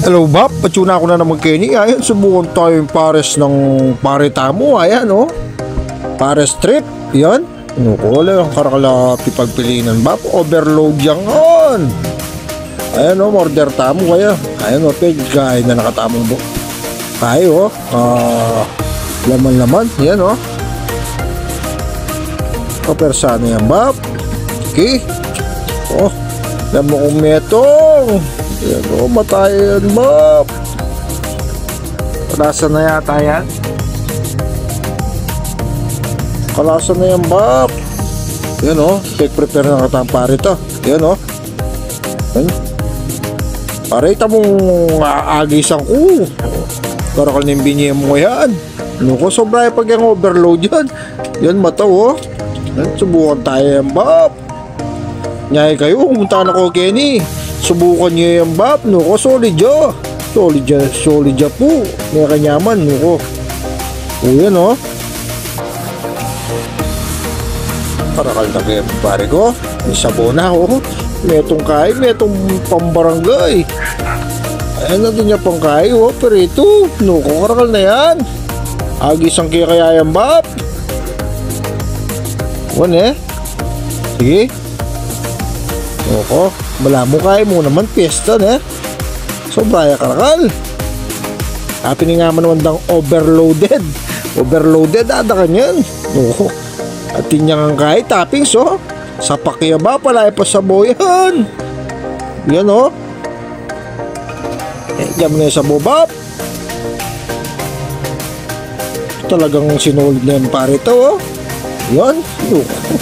Hello Bap, patsuna ako na naman Kenny. Ayan, subukan tayo yung pares ng paretamo. Ayan oh, pares trip. Yan, wala yung karakalapi pagpilinan Bap. Overload yan. Ayan oh, order tamo kaya. Ayan oh, pegay na nakatamong bo. Kaya oh, laman. Yan oh, kapersano yan Bap. Okay. Oh, alam mo kung metong. Yan o, matayan Bap. Kalasa na yata yan. Kalasa na yan Bap. Yan o, take prepare na katampare ito. Yan o. Parita mong aagisan ko. Karakal na yung binyem mo yan. Ano ko, sobra pag yung overload yan. Yan mata o. Yan, subukan tayo yan Bap. Nyay kayo, pumunta na ko Kenny. Subukan nyo yung Bap, no ko, solid ya. Solid ya po. May kanyaman, no ko. O yan, o. Karakal na kayo, pare ko. May sabona, o. May itong kain, may itong pambarangay. Ayan na din niya pang kain, o. Pero ito, no ko, karakal na yan. Agis ang kaya yung Bap. Wan, eh. Sige. Oko, wala mo kaya mo naman piyesta na. Sobraya karakal. Atin nga man wandang overloaded. Overloaded ada kanyan. Oko, atin niya nga kaya toppings oh. Sa pakya ba pala pa sa boyan. Yan oh. Diyan na sa bobap. Talagang sinulid na yung pare ito oh. Yan. Oko.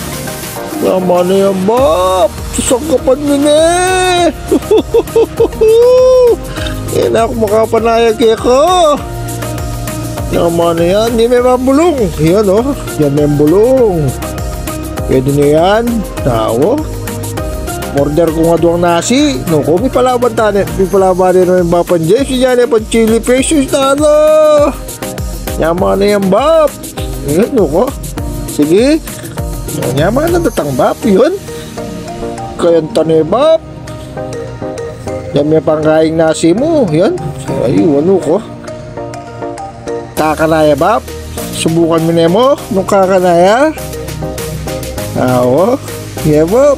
Tama na yan Bap. Susangkapan mo na eh. Yan ako makapanayag kaya ko. Tama na yan. Hindi may mabulong. Yan o. Yan may bulong. Pwede na yan. Tao. Order ko nga doang nasi. No ko. May palaban tayo. May palaban rin ng Bapan James. Yan yan. Pag chili pesos na ano. Tama na yan Bap. Yan no ko. Sige. Yaman na datang Bap yun. Kayanta na Bap. Yan may pangkaing nasi mo. Yan. Ay, ano ko. Kakanaya Bap. Subukan mo na mo. Nung kakanaya. Oo. Yeah Bap.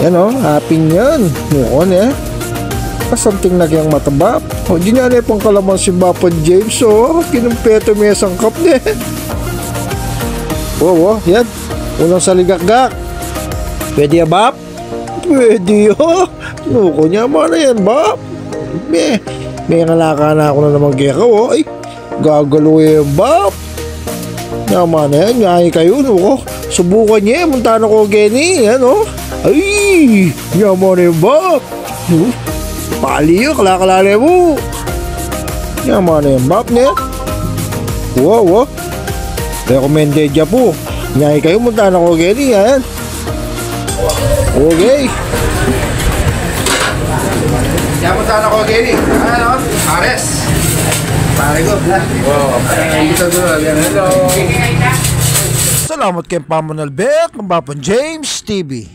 Yan o. Hapin yan. Noon eh. Kasanting nagyang mata Bap. O di nga na pang kalaman si Bapan James o. Kinumpeto may sangkap na eh. Oo, yan. Unang saligakgak. Pwede ya, Bap? Pwede ya. Nuko niya man na yan, Bap. May ngalaka na ako na naman kaya ka, oh. Ay, gagalo yan, Bap. Naman na yan. Ngayon kayo, nuko. Subukan niya. Munta na ko, Kenny. Yan, oh. Ay, naman na yan, Bap. Pali yun. Kalakalala mo. Naman na yan, Bap, niya. Wow, wow. Recommended ya po. Ngayon kayo munta na ko Kenny. Ayan. Okay. Kaya munta na ko Kenny. Ayan o. Pares. Pare ko. Wow. Hello. Salamat kay Pamanalbek ng Bapan James TV.